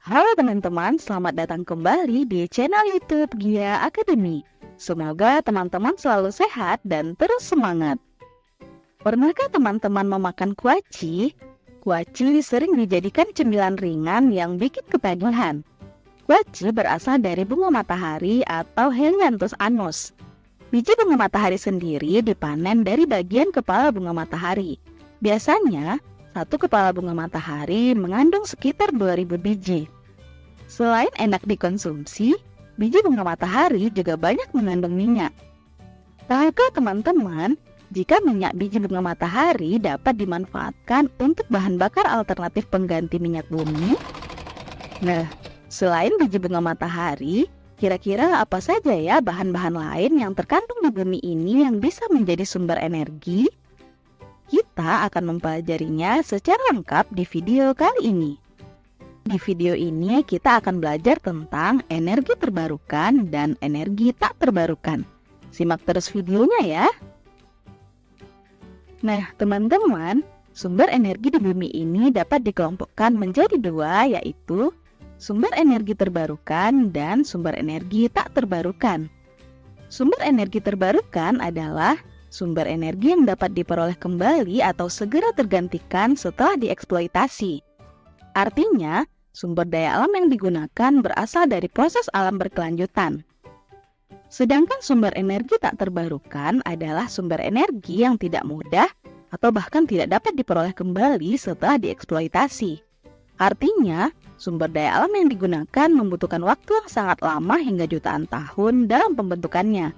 Halo teman-teman, selamat datang kembali di channel YouTube Gia Academy. Semoga teman-teman selalu sehat dan terus semangat. Pernahkah teman-teman memakan kuaci? Kuaci sering dijadikan cemilan ringan yang bikin ketagihan. Kuaci berasal dari bunga matahari atau Helianthus annus. Biji bunga matahari sendiri dipanen dari bagian kepala bunga matahari. Biasanya, satu kepala bunga matahari mengandung sekitar 2000 biji. Selain enak dikonsumsi, biji bunga matahari juga banyak mengandung minyak. Tahukah teman-teman, jika minyak biji bunga matahari dapat dimanfaatkan untuk bahan bakar alternatif pengganti minyak bumi? Nah, selain biji bunga matahari, kira-kira apa saja ya bahan-bahan lain yang terkandung di bumi ini yang bisa menjadi sumber energi? Kita akan mempelajarinya secara lengkap di video kali ini. Di video ini kita akan belajar tentang energi terbarukan dan energi tak terbarukan. Simak terus videonya ya. Nah, teman-teman, sumber energi di bumi ini dapat dikelompokkan menjadi dua, yaitu sumber energi terbarukan dan sumber energi tak terbarukan. Sumber energi terbarukan adalah sumber energi yang dapat diperoleh kembali atau segera tergantikan setelah dieksploitasi. Artinya, sumber daya alam yang digunakan berasal dari proses alam berkelanjutan. Sedangkan sumber energi tak terbarukan adalah sumber energi yang tidak mudah atau bahkan tidak dapat diperoleh kembali setelah dieksploitasi. Artinya, sumber daya alam yang digunakan membutuhkan waktu yang sangat lama hingga jutaan tahun dalam pembentukannya.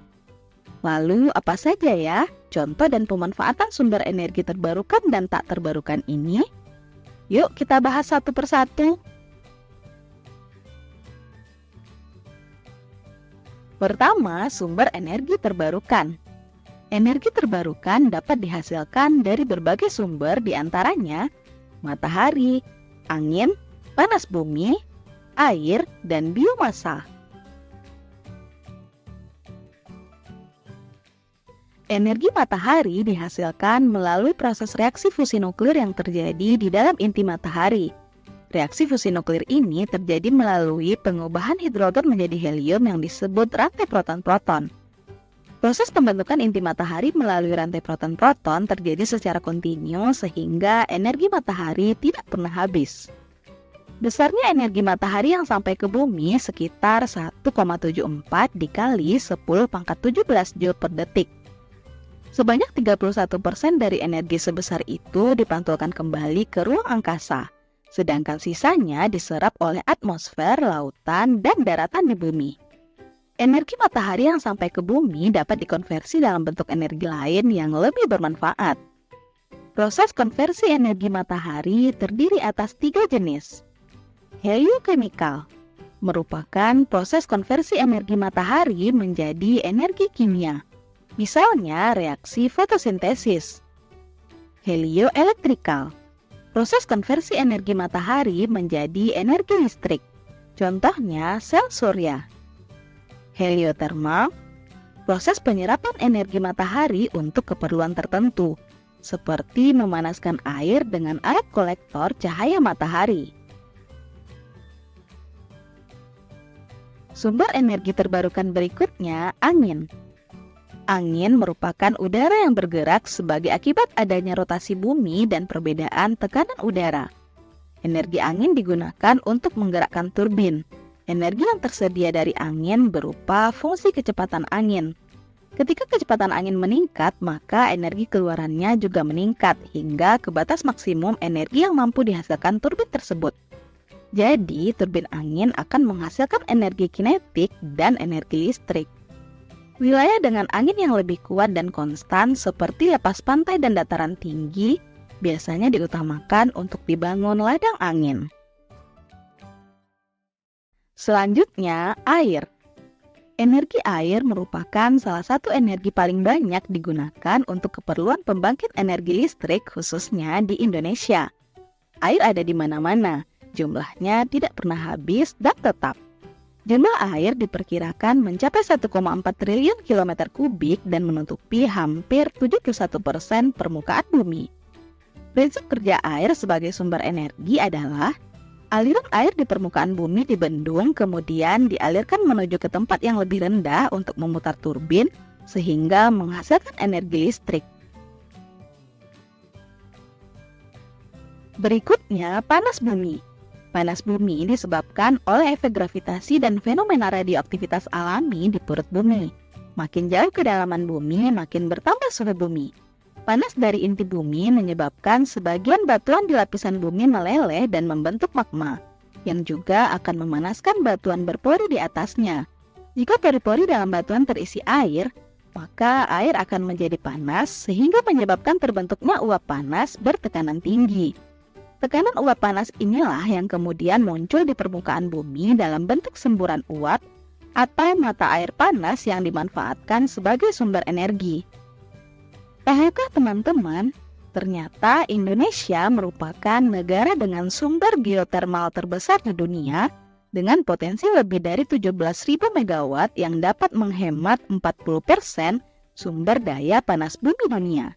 Lalu, apa saja ya contoh dan pemanfaatan sumber energi terbarukan dan tak terbarukan ini? Yuk kita bahas satu persatu. Pertama, sumber energi terbarukan. Energi terbarukan dapat dihasilkan dari berbagai sumber, diantaranya matahari, angin, panas bumi, air, dan biomasa. Energi matahari dihasilkan melalui proses reaksi fusi nuklir yang terjadi di dalam inti matahari. Reaksi fusi nuklir ini terjadi melalui pengubahan hidrogen menjadi helium yang disebut rantai proton-proton. Proses pembentukan inti matahari melalui rantai proton-proton terjadi secara kontinu sehingga energi matahari tidak pernah habis. Besarnya energi matahari yang sampai ke bumi sekitar 1,74 dikali 10 pangkat 17 joule per detik. Sebanyak 31% dari energi sebesar itu dipantulkan kembali ke ruang angkasa, sedangkan sisanya diserap oleh atmosfer, lautan, dan daratan di bumi. Energi matahari yang sampai ke bumi dapat dikonversi dalam bentuk energi lain yang lebih bermanfaat. Proses konversi energi matahari terdiri atas 3 jenis. Heliochemical merupakan proses konversi energi matahari menjadi energi kimia. Misalnya reaksi fotosintesis. Helioelectrical, proses konversi energi matahari menjadi energi listrik. Contohnya sel surya. Heliothermal, proses penyerapan energi matahari untuk keperluan tertentu, seperti memanaskan air dengan alat kolektor cahaya matahari. Sumber energi terbarukan berikutnya, angin. Angin merupakan udara yang bergerak sebagai akibat adanya rotasi bumi dan perbedaan tekanan udara. Energi angin digunakan untuk menggerakkan turbin. Energi yang tersedia dari angin berupa fungsi kecepatan angin. Ketika kecepatan angin meningkat, maka energi keluarannya juga meningkat hingga ke batas maksimum energi yang mampu dihasilkan turbin tersebut. Jadi, turbin angin akan menghasilkan energi kinetik dan energi listrik. Wilayah dengan angin yang lebih kuat dan konstan seperti lepas pantai dan dataran tinggi biasanya diutamakan untuk dibangun ladang angin. Selanjutnya, air. Energi air merupakan salah satu energi paling banyak digunakan untuk keperluan pembangkit energi listrik khususnya di Indonesia. Air ada di mana-mana, jumlahnya tidak pernah habis dan tetap. Jumlah air diperkirakan mencapai 1,4 triliun kilometer kubik dan menutupi hampir 71% permukaan bumi. Prinsip kerja air sebagai sumber energi adalah Aliran air di permukaan bumi dibendung, kemudian dialirkan menuju ke tempat yang lebih rendah untuk memutar turbin, sehingga menghasilkan energi listrik. Berikutnya, panas bumi. Panas bumi disebabkan oleh efek gravitasi dan fenomena radioaktivitas alami di perut bumi. Makin jauh kedalaman bumi, makin bertambah suhu bumi. Panas dari inti bumi menyebabkan sebagian batuan di lapisan bumi meleleh dan membentuk magma, yang juga akan memanaskan batuan berpori di atasnya. Jika pori-pori dalam batuan terisi air, maka air akan menjadi panas sehingga menyebabkan terbentuknya uap panas bertekanan tinggi. Tekanan uap panas inilah yang kemudian muncul di permukaan bumi dalam bentuk semburan uap atau mata air panas yang dimanfaatkan sebagai sumber energi. Tahukah teman-teman, ternyata Indonesia merupakan negara dengan sumber geotermal terbesar di dunia dengan potensi lebih dari 17.000 megawatt yang dapat menghemat 40% sumber daya panas bumi dunia.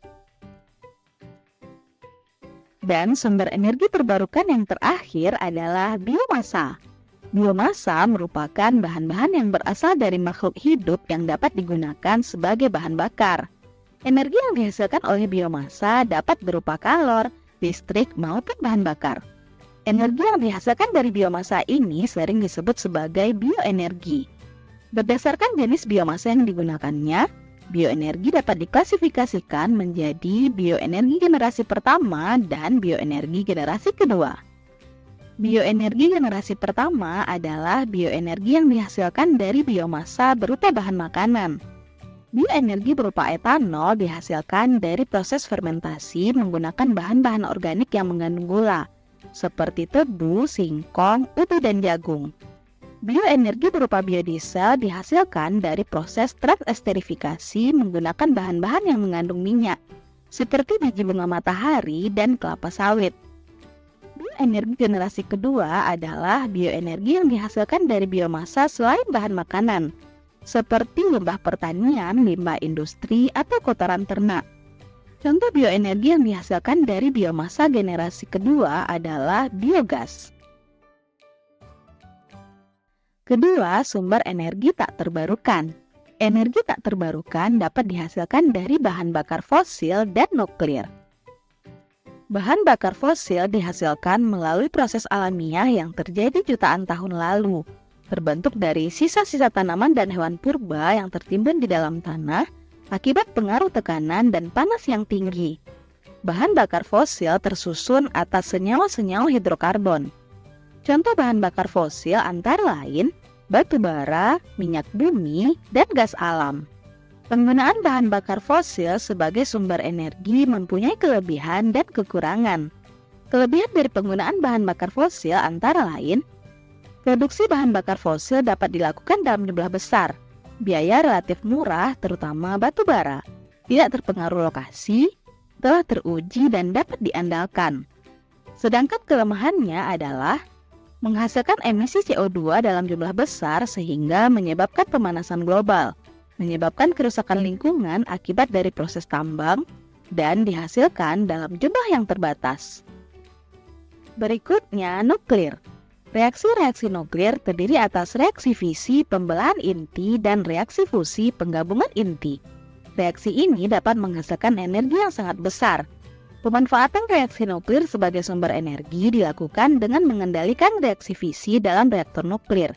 Dan sumber energi terbarukan yang terakhir adalah biomasa. Biomasa merupakan bahan-bahan yang berasal dari makhluk hidup yang dapat digunakan sebagai bahan bakar. Energi yang dihasilkan oleh biomasa dapat berupa kalor, listrik, maupun bahan bakar. Energi yang dihasilkan dari biomasa ini sering disebut sebagai bioenergi. Berdasarkan jenis biomasa yang digunakannya, bioenergi dapat diklasifikasikan menjadi bioenergi generasi pertama dan bioenergi generasi kedua. Bioenergi generasi pertama adalah bioenergi yang dihasilkan dari biomasa berupa bahan makanan. Bioenergi berupa etanol dihasilkan dari proses fermentasi menggunakan bahan-bahan organik yang mengandung gula, seperti tebu, singkong, ubi, dan jagung. Bioenergi berupa biodiesel dihasilkan dari proses transesterifikasi menggunakan bahan-bahan yang mengandung minyak, seperti biji bunga matahari dan kelapa sawit. Bioenergi generasi kedua adalah bioenergi yang dihasilkan dari biomasa selain bahan makanan, seperti limbah pertanian, limbah industri, atau kotoran ternak. Contoh bioenergi yang dihasilkan dari biomasa generasi kedua adalah biogas. Kedua, sumber energi tak terbarukan. Energi tak terbarukan dapat dihasilkan dari bahan bakar fosil dan nuklir. Bahan bakar fosil dihasilkan melalui proses alamiah yang terjadi jutaan tahun lalu, terbentuk dari sisa-sisa tanaman dan hewan purba yang tertimbun di dalam tanah akibat pengaruh tekanan dan panas yang tinggi. Bahan bakar fosil tersusun atas senyawa-senyawa hidrokarbon. Contoh bahan bakar fosil antara lain batu bara, minyak bumi, dan gas alam. Penggunaan bahan bakar fosil sebagai sumber energi mempunyai kelebihan dan kekurangan. Kelebihan dari penggunaan bahan bakar fosil antara lain, produksi bahan bakar fosil dapat dilakukan dalam jumlah besar. Biaya relatif murah, terutama batu bara. Tidak terpengaruh lokasi, telah teruji dan dapat diandalkan. Sedangkan kelemahannya adalah menghasilkan emisi CO2 dalam jumlah besar sehingga menyebabkan pemanasan global, menyebabkan kerusakan lingkungan akibat dari proses tambang, dan dihasilkan dalam jumlah yang terbatas. Berikutnya, nuklir. Reaksi-reaksi nuklir terdiri atas reaksi fisi pembelahan inti dan reaksi fusi penggabungan inti. Reaksi ini dapat menghasilkan energi yang sangat besar. Pemanfaatan reaksi nuklir sebagai sumber energi dilakukan dengan mengendalikan reaksi fisi dalam reaktor nuklir.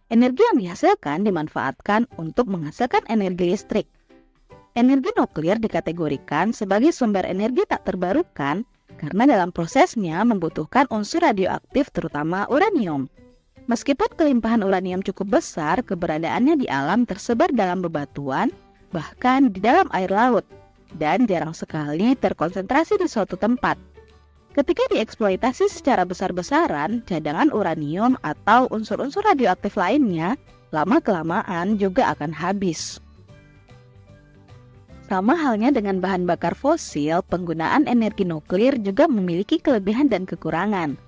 Energi yang dihasilkan dimanfaatkan untuk menghasilkan energi listrik. Energi nuklir dikategorikan sebagai sumber energi tak terbarukan karena dalam prosesnya membutuhkan unsur radioaktif terutama uranium. Meskipun kelimpahan uranium cukup besar, keberadaannya di alam tersebar dalam bebatuan, bahkan di dalam air laut, dan jarang sekali terkonsentrasi di suatu tempat. Ketika dieksploitasi secara besar-besaran, cadangan uranium atau unsur-unsur radioaktif lainnya lama-kelamaan juga akan habis. Sama halnya dengan bahan bakar fosil, penggunaan energi nuklir juga memiliki kelebihan dan kekurangan.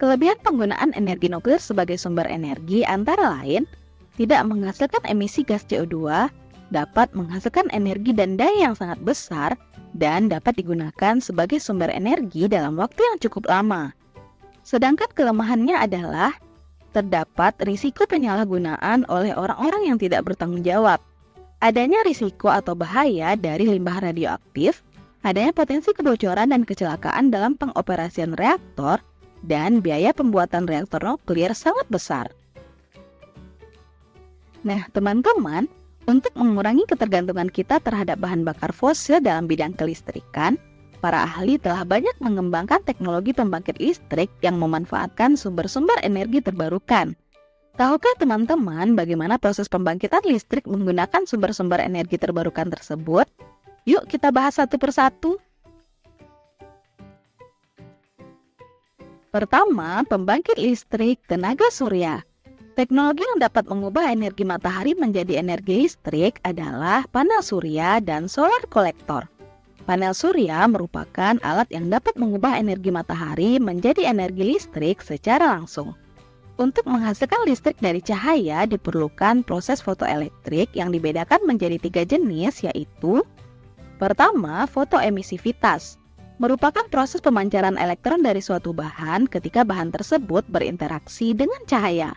Kelebihan penggunaan energi nuklir sebagai sumber energi antara lain, tidak menghasilkan emisi gas CO2, dapat menghasilkan energi dan daya yang sangat besar, dan dapat digunakan sebagai sumber energi dalam waktu yang cukup lama. Sedangkan kelemahannya adalah terdapat risiko penyalahgunaan oleh orang-orang yang tidak bertanggung jawab. Adanya risiko atau bahaya dari limbah radioaktif, adanya potensi kebocoran dan kecelakaan dalam pengoperasian reaktor, dan biaya pembuatan reaktor nuklir sangat besar. Nah, teman-teman, untuk mengurangi ketergantungan kita terhadap bahan bakar fosil dalam bidang kelistrikan, para ahli telah banyak mengembangkan teknologi pembangkit listrik yang memanfaatkan sumber-sumber energi terbarukan. Tahukah teman-teman bagaimana proses pembangkitan listrik menggunakan sumber-sumber energi terbarukan tersebut? Yuk kita bahas satu persatu. Pertama, pembangkit listrik tenaga surya. Teknologi yang dapat mengubah energi matahari menjadi energi listrik adalah panel surya dan solar kolektor. Panel surya merupakan alat yang dapat mengubah energi matahari menjadi energi listrik secara langsung. Untuk menghasilkan listrik dari cahaya diperlukan proses fotoelektrik yang dibedakan menjadi 3 jenis, yaitu pertama, fotoemisivitas. Merupakan proses pemancaran elektron dari suatu bahan ketika bahan tersebut berinteraksi dengan cahaya.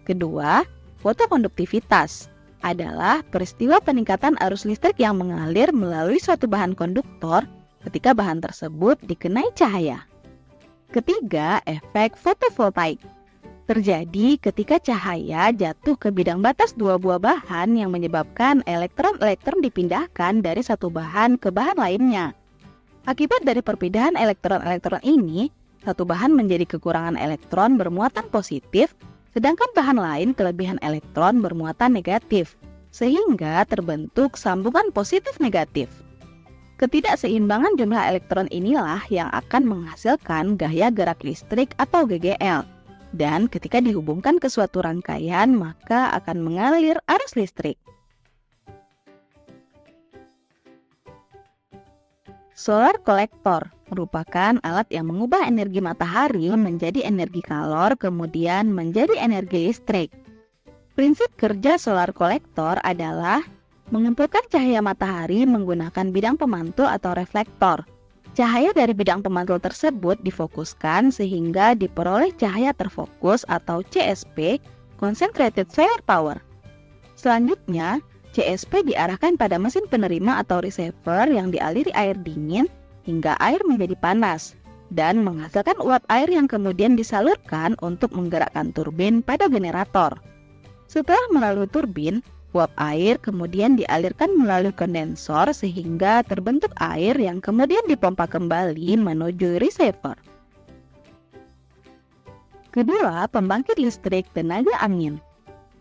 Kedua, fotokonduktivitas adalah peristiwa peningkatan arus listrik yang mengalir melalui suatu bahan konduktor ketika bahan tersebut dikenai cahaya. Ketiga, efek fotovoltaik. Terjadi ketika cahaya jatuh ke bidang batas dua buah bahan yang menyebabkan elektron-elektron dipindahkan dari satu bahan ke bahan lainnya. Akibat dari perpindahan elektron-elektron ini, satu bahan menjadi kekurangan elektron bermuatan positif, sedangkan bahan lain kelebihan elektron bermuatan negatif, sehingga terbentuk sambungan positif-negatif. Ketidakseimbangan jumlah elektron inilah yang akan menghasilkan gaya gerak listrik atau GGL, dan ketika dihubungkan ke suatu rangkaian maka akan mengalir arus listrik. Solar kolektor merupakan alat yang mengubah energi matahari menjadi energi kalor kemudian menjadi energi listrik. Prinsip kerja solar kolektor adalah mengumpulkan cahaya matahari menggunakan bidang pemantul atau reflektor. Cahaya dari bidang pemantul tersebut difokuskan sehingga diperoleh cahaya terfokus atau CSP, Concentrated Solar Power. Selanjutnya, CSP diarahkan pada mesin penerima atau receiver yang dialiri air dingin hingga air menjadi panas dan menghasilkan uap air yang kemudian disalurkan untuk menggerakkan turbin pada generator. Setelah melalui turbin, uap air kemudian dialirkan melalui kondensor sehingga terbentuk air yang kemudian dipompa kembali menuju receiver. Kedua, pembangkit listrik tenaga angin.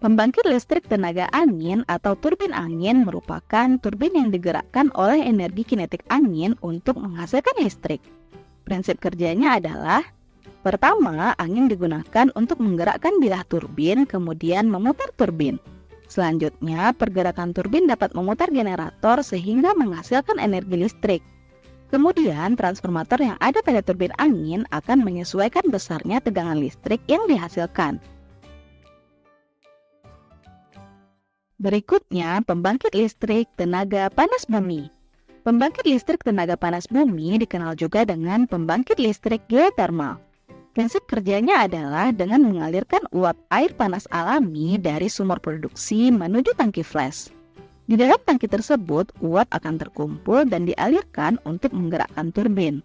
Pembangkit listrik tenaga angin atau turbin angin merupakan turbin yang digerakkan oleh energi kinetik angin untuk menghasilkan listrik. Prinsip kerjanya adalah pertama, angin digunakan untuk menggerakkan bilah turbin kemudian memutar turbin. Selanjutnya, pergerakan turbin dapat memutar generator sehingga menghasilkan energi listrik. Kemudian, transformator yang ada pada turbin angin akan menyesuaikan besarnya tegangan listrik yang dihasilkan. Berikutnya, pembangkit listrik tenaga panas bumi. Pembangkit listrik tenaga panas bumi dikenal juga dengan pembangkit listrik geotermal. Prinsip kerjanya adalah dengan mengalirkan uap air panas alami dari sumur produksi menuju tangki flash. Di dalam tangki tersebut, uap akan terkumpul dan dialirkan untuk menggerakkan turbin.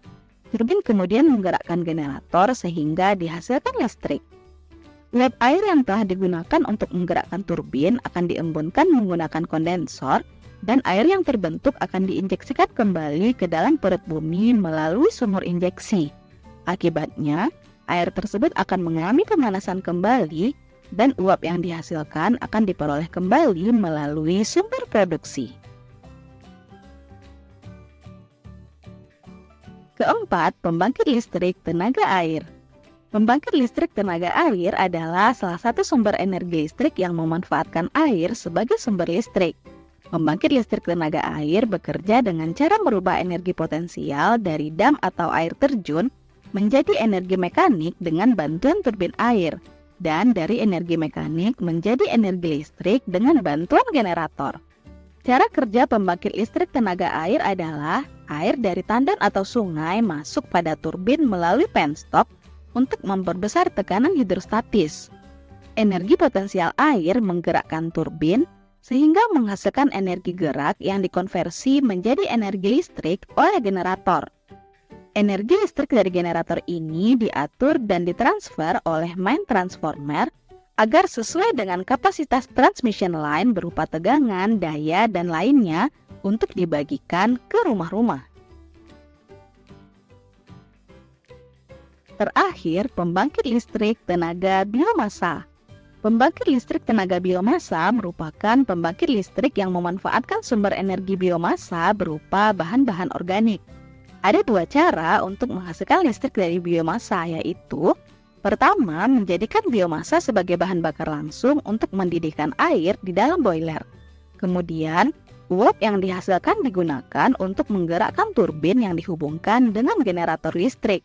Turbin kemudian menggerakkan generator sehingga dihasilkan listrik. Uap air yang telah digunakan untuk menggerakkan turbin akan diembunkan menggunakan kondensor dan air yang terbentuk akan diinjeksikan kembali ke dalam perut bumi melalui sumur injeksi. Akibatnya, air tersebut akan mengalami pemanasan kembali dan uap yang dihasilkan akan diperoleh kembali melalui sumber produksi. Keempat, pembangkit listrik tenaga air. Pembangkit listrik tenaga air adalah salah satu sumber energi listrik yang memanfaatkan air sebagai sumber listrik. Pembangkit listrik tenaga air bekerja dengan cara merubah energi potensial dari dam atau air terjun menjadi energi mekanik dengan bantuan turbin air, dan dari energi mekanik menjadi energi listrik dengan bantuan generator. Cara kerja pembangkit listrik tenaga air adalah air dari tandan atau sungai masuk pada turbin melalui penstock, untuk memperbesar tekanan hidrostatis. Energi potensial air menggerakkan turbin sehingga menghasilkan energi gerak yang dikonversi menjadi energi listrik oleh generator. Energi listrik dari generator ini diatur dan ditransfer oleh main transformer agar sesuai dengan kapasitas transmission line berupa tegangan, daya, dan lainnya untuk dibagikan ke rumah-rumah. Terakhir, pembangkit listrik tenaga biomasa. Pembangkit listrik tenaga biomasa merupakan pembangkit listrik yang memanfaatkan sumber energi biomasa berupa bahan-bahan organik. Ada dua cara untuk menghasilkan listrik dari biomasa, yaitu pertama, menjadikan biomasa sebagai bahan bakar langsung untuk mendidihkan air di dalam boiler. Kemudian, uap yang dihasilkan digunakan untuk menggerakkan turbin yang dihubungkan dengan generator listrik.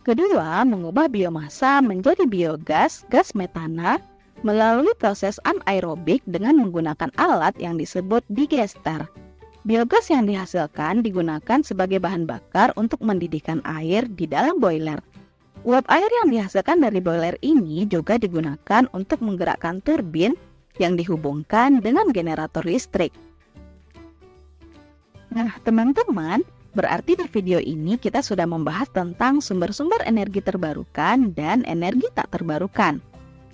Kedua, mengubah biomasa menjadi biogas, gas metana, melalui proses anaerobik dengan menggunakan alat yang disebut digester. Biogas yang dihasilkan digunakan sebagai bahan bakar untuk mendidihkan air di dalam boiler. Uap air yang dihasilkan dari boiler ini juga digunakan untuk menggerakkan turbin yang dihubungkan dengan generator listrik. Nah, teman-teman, berarti di video ini kita sudah membahas tentang sumber-sumber energi terbarukan dan energi tak terbarukan.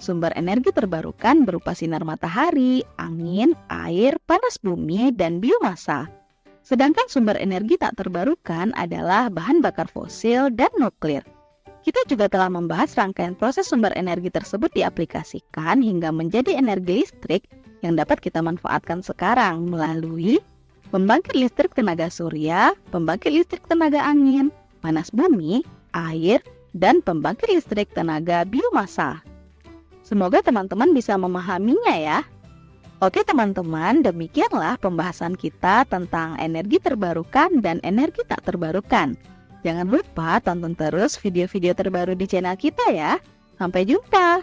Sumber energi terbarukan berupa sinar matahari, angin, air, panas bumi, dan biomasa. Sedangkan sumber energi tak terbarukan adalah bahan bakar fosil dan nuklir. Kita juga telah membahas rangkaian proses sumber energi tersebut diaplikasikan hingga menjadi energi listrik yang dapat kita manfaatkan sekarang melalui pembangkit listrik tenaga surya, pembangkit listrik tenaga angin, panas bumi, air, dan pembangkit listrik tenaga biomasa. Semoga teman-teman bisa memahaminya ya. Oke teman-teman, demikianlah pembahasan kita tentang energi terbarukan dan energi tak terbarukan. Jangan lupa tonton terus video-video terbaru di channel kita ya. Sampai jumpa!